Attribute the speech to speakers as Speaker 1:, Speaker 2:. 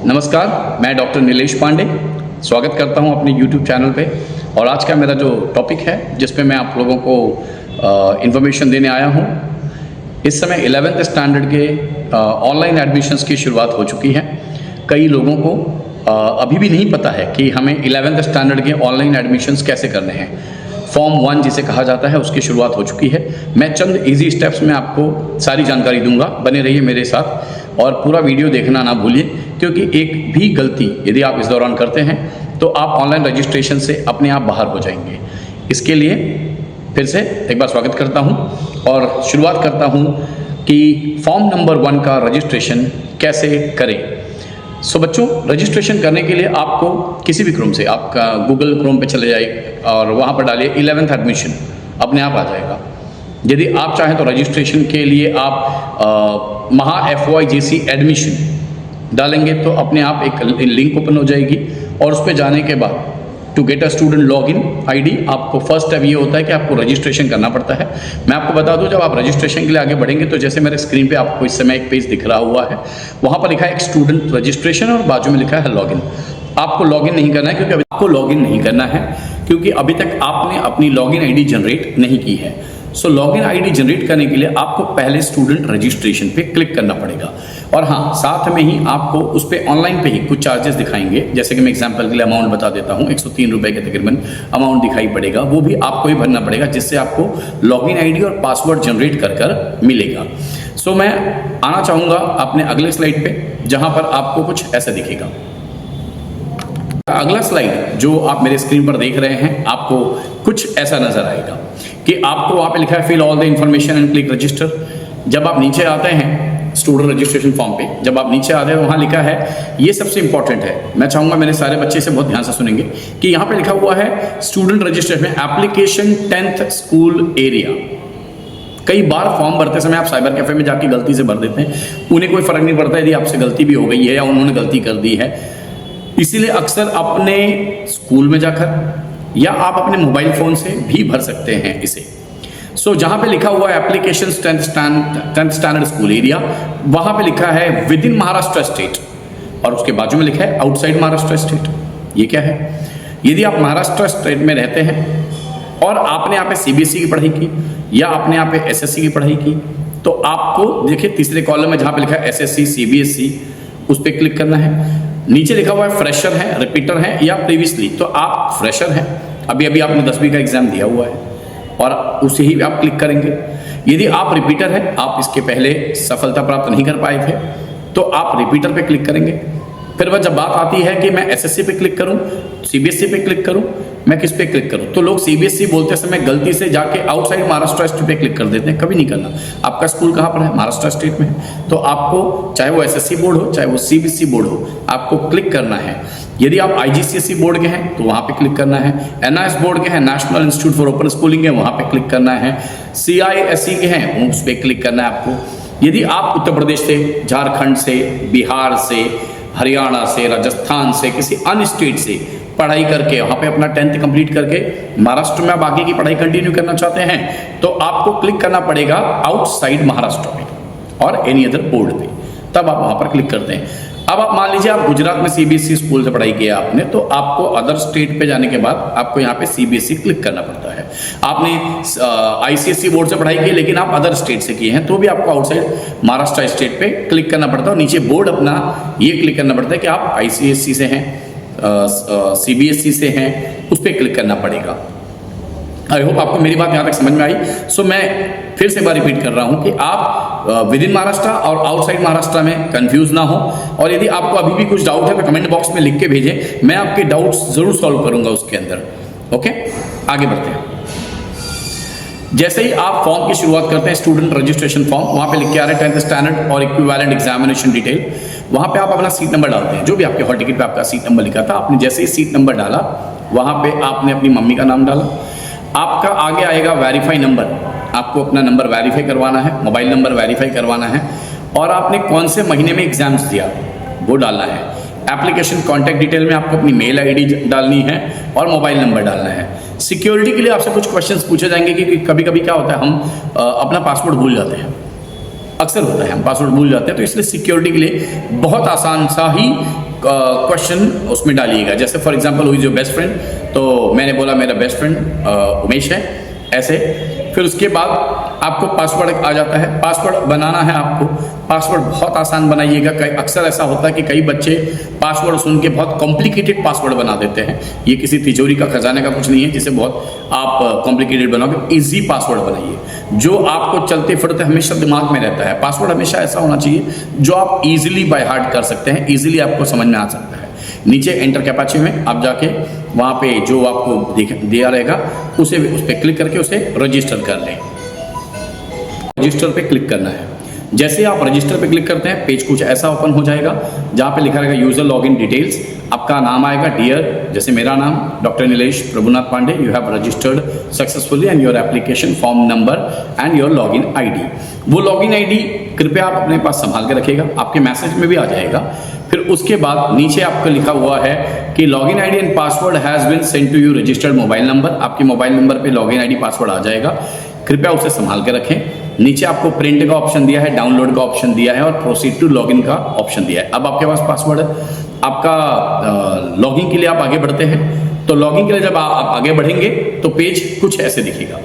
Speaker 1: नमस्कार, मैं डॉक्टर नीलेश पांडे स्वागत करता हूं अपने YouTube चैनल पे। और आज का मेरा जो टॉपिक है जिस पे मैं आप लोगों को इन्फॉर्मेशन देने आया हूं, इस समय 11th स्टैंडर्ड के ऑनलाइन एडमिशन्स की शुरुआत हो चुकी है। कई लोगों को अभी भी नहीं पता है कि हमें 11th स्टैंडर्ड के ऑनलाइन एडमिशन्स कैसे करने हैं। फॉर्म 1 जिसे कहा जाता है उसकी शुरुआत हो चुकी है। मैं चंद इजी स्टेप्स में आपको सारी जानकारी दूंगा, बने रहिए मेरे साथ और पूरा वीडियो देखना ना भूलिए, क्योंकि एक भी गलती यदि आप इस दौरान करते हैं तो आप ऑनलाइन रजिस्ट्रेशन से अपने आप बाहर हो जाएंगे। इसके लिए फिर से एक बार स्वागत करता हूं और शुरुआत करता हूं कि फॉर्म नंबर 1 का रजिस्ट्रेशन कैसे करें। बच्चों, रजिस्ट्रेशन करने के लिए आपको किसी भी क्रोम से, आपका गूगल क्रोम पे चले जाइए और वहाँ पर डालिए 11th एडमिशन, अपने आप आ जाएगा। यदि आप चाहें तो रजिस्ट्रेशन के लिए आप महा FYJC एडमिशन डालेंगे तो अपने आप एक लिंक ओपन हो जाएगी और उस पर जाने के बाद to get a student login ID, आपको फर्स्ट स्टेप ये होता है कि आपको रजिस्ट्रेशन करना पड़ता है। मैं आपको बता दूं, जब आप रजिस्ट्रेशन के लिए आगे बढ़ेंगे तो जैसे मेरे स्क्रीन पे आपको इस समय एक पेज दिख रहा हुआ है, वहाँ पर लिखा है एक स्टूडेंट रजिस्ट्रेशन और बाजू में लिखा है लॉगिन। आपको लॉगिन नहीं करना है क्योंकि आपको लॉगिन नहीं करना है क्योंकि अभी तक आपने अपनी लॉगिन ID जनरेट नहीं की है। लॉगिन ID जनरेट करने के लिए आपको पहले स्टूडेंट रजिस्ट्रेशन पे क्लिक करना पड़ेगा। और हाँ, साथ में ही आपको उस पर ऑनलाइन पे ही कुछ चार्जेस दिखाएंगे। जैसे कि मैं एग्जांपल के लिए अमाउंट बता देता हूँ, 103 रुपये के तकरीबन अमाउंट दिखाई पड़ेगा, वो भी आपको ही भरना पड़ेगा, जिससे आपको लॉगिन ID और पासवर्ड जनरेट कर मिलेगा। मैं आना चाहूँगा अपने अगले स्लाइड पे, जहाँ पर आपको कुछ ऐसा दिखेगा। अगला स्लाइड जो आप मेरे स्क्रीन पर देख रहे हैं, आपको कुछ ऐसा नजर आएगा कि आपको वहाँ पे लिखा है fill all the information and click register. जब आप नीचे आते हैं स्टूडेंट रजिस्ट्रेशन फॉर्म पे, जब आप नीचे आते हैं वहाँ लिखा है, ये सबसे इंपॉर्टेंट है, मैं चाहूँगा मेरे सारे बच्चे से बहुत ध्यान से सुनेंगे कि यहाँ पे लिखा हुआ है student registration application 10th school area. कई बार फॉर्म भरते समय आप साइबर कैफे में जाके गलती से भर देते हैं, उन्हें कोई फर्क नहीं पड़ता यदि आपसे गलती भी हो गई है या उन्होंने गलती कर दी है। इसीलिए अक्सर अपने स्कूल में जाकर या आप अपने मोबाइल फोन से भी भर सकते हैं इसे। जहां पे लिखा हुआ है application 10th standard school area, वहां पे लिखा है विद इन महाराष्ट्र स्टेट और उसके बाजू में लिखा है आउटसाइड महाराष्ट्र स्टेट। ये क्या है? यदि आप महाराष्ट्र स्टेट में रहते हैं और आपने यहाँ पे CBSE की पढ़ाई की या आपने यहाँ पे SSC की पढ़ाई की, तो आपको देखिए तीसरे कॉलम में जहां पे लिखा है SSC CBSE, उस पर क्लिक करना है। नीचे लिखा हुआ है फ्रेशर है, रिपीटर है या प्रीवियसली, तो आप फ्रेशर हैं, अभी अभी आपने 10वीं का एग्जाम दिया हुआ है और उसे ही आप क्लिक करेंगे। यदि आप रिपीटर हैं, आप इसके पहले सफलता प्राप्त नहीं कर पाए थे, तो आप रिपीटर पे क्लिक करेंगे। फिर वह जब बात आती है कि मैं SSC पे क्लिक करूं, CBSE पे क्लिक करूं, मैं किस पे क्लिक करूं, तो लोग CBSE बोलते समय गलती से जाके आउटसाइड महाराष्ट्र स्टेट पे क्लिक कर देते हैं। कभी नहीं करना। आपका स्कूल कहां पर है? महाराष्ट्र स्टेट में है, तो आपको चाहे वो SSC बोर्ड हो चाहे वो CBSE बोर्ड हो, आपको क्लिक करना है। यदि आप IGCSE बोर्ड के हैं तो वहां पे क्लिक करना है, NIS बोर्ड के हैं, national institute for open schooling है, वहां पे क्लिक करना है, CISE के हैं उस पर क्लिक करना है आपको। यदि आप उत्तर प्रदेश से, झारखंड से, बिहार से, हरियाणा से, राजस्थान से, किसी अन्य स्टेट से पढ़ाई करके वहाँ पे अपना 10th कंप्लीट करके महाराष्ट्र में आप आगे की पढ़ाई कंटिन्यू करना चाहते हैं, तो आपको क्लिक करना पड़ेगा आउटसाइड महाराष्ट्र में और एनी अदर बोर्ड पे, तब आप वहाँ पर क्लिक करते हैं। अब आप मान लीजिए आप गुजरात में CBSE स्कूल से पढ़ाई किया आपने, तो आपको अदर स्टेट पे जाने के बाद आपको यहाँ पे CBSE क्लिक करना पड़ता है। आपने ICSE बोर्ड से पढ़ाई की लेकिन आप अदर स्टेट से किए हैं, तो भी आपको आउटसाइड महाराष्ट्र स्टेट पे क्लिक करना पड़ता है और नीचे बोर्ड अपना ये क्लिक करना पड़ता है कि आप ICSE से हैं, CBSE से हैं, उस पर क्लिक करना पड़ेगा। आई होप आपको मेरी बात यहाँ तक समझ में आई। मैं फिर से बार रिपीट कर रहा हूँ कि आप विद इन महाराष्ट्र और आउटसाइड महाराष्ट्र में कंफ्यूज ना हो, और यदि आपको अभी भी कुछ डाउट है तो कमेंट बॉक्स में लिख के भेजें, मैं आपके डाउट्स जरूर सॉल्व करूंगा उसके अंदर। ओके, आगे बढ़ते हैं। जैसे ही आप फॉर्म की शुरुआत करते हैं, स्टूडेंट रजिस्ट्रेशन फॉर्म, वहां पे लिख के आ रहे हैं 10th स्टैंडर्ड और इक्विवेलेंट एग्जामिनेशन डिटेल। वहां पे आप अपना सीट नंबर डालते हैं, जो भी आपके हॉल टिकट पे आपका सीट नंबर लिखा था, आपने जैसे ही सीट नंबर डाला वहां पे आपने अपनी मम्मी का नाम डाला। आपका आगे आएगा वेरीफाई नंबर, आपको अपना नंबर वेरीफाई करवाना है, मोबाइल नंबर वेरीफाई करवाना है, और आपने कौन से महीने में एग्जाम्स दिया वो डालना है। एप्लीकेशन कॉन्टैक्ट डिटेल में आपको अपनी मेल ID डालनी है और मोबाइल नंबर डालना है। सिक्योरिटी के लिए आपसे कुछ क्वेश्चंस पूछे जाएंगे कि कभी कभी क्या होता है, हम अपना पासवर्ड भूल जाते हैं, अक्सर होता है हम पासवर्ड भूल जाते हैं, तो इसलिए सिक्योरिटी के लिए बहुत आसान सा ही क्वेश्चन उसमें डालिएगा। जैसे फॉर एग्जांपल हुई जो बेस्ट फ्रेंड, तो मैंने बोला मेरा बेस्ट फ्रेंड उमेश है, ऐसे। फिर उसके बाद आपको पासवर्ड आ जाता है, पासवर्ड बनाना है आपको। पासवर्ड बहुत आसान बनाइएगा। अक्सर ऐसा होता है कि कई बच्चे पासवर्ड सुन के बहुत कॉम्प्लिकेटेड पासवर्ड बना देते हैं। ये किसी तिजोरी का खजाने का कुछ नहीं है जिसे बहुत आप कॉम्प्लिकेटेड बनाओगे। इजी पासवर्ड बनाइए जो आपको चलते फिरते हमेशा दिमाग में रहता है। पासवर्ड हमेशा ऐसा होना चाहिए जो आप इजीली बाय हार्ट कर सकते हैं, इजीली आपको समझ में आ सकता है। नीचे एंटर कैपाचे में आप जाके वहाँ पे जो आपको दिया रहेगा उस पर क्लिक करके उसे रजिस्टर कर लें। रजिस्टर पे क्लिक करना है। जैसे आप रजिस्टर पे क्लिक करते हैं पेज कुछ ऐसा ओपन हो जाएगा जहाँ पे लिखा रहेगा यूजर लॉगिन डिटेल्स। आपका नाम आएगा डियर, जैसे मेरा नाम doctor Nilesh Prabhunath Pandey. You have registered successfully and your application form number and your login ID. वो लॉगिन आईडी कृपया आप अपने पास संभाल के रखिएगा, आपके मैसेज में भी आ जाएगा। फिर उसके बाद नीचे आपको लिखा हुआ है कि login ID and password has been send to you registered mobile number. आपके मोबाइल नंबर पे लॉगिन आईडी पासवर्ड आ जाएगा, कृपया उसे संभाल के रखें। नीचे आपको प्रिंट का ऑप्शन दिया है, डाउनलोड का ऑप्शन दिया है और प्रोसीड टू लॉगिन का ऑप्शन दिया है। अब आपके पास पासवर्ड है। आपका लॉगिन के लिए आप आगे बढ़ते हैं। तो लॉगिन के लिए जब आप आगे बढ़ेंगे तो पेज कुछ ऐसे दिखेगा।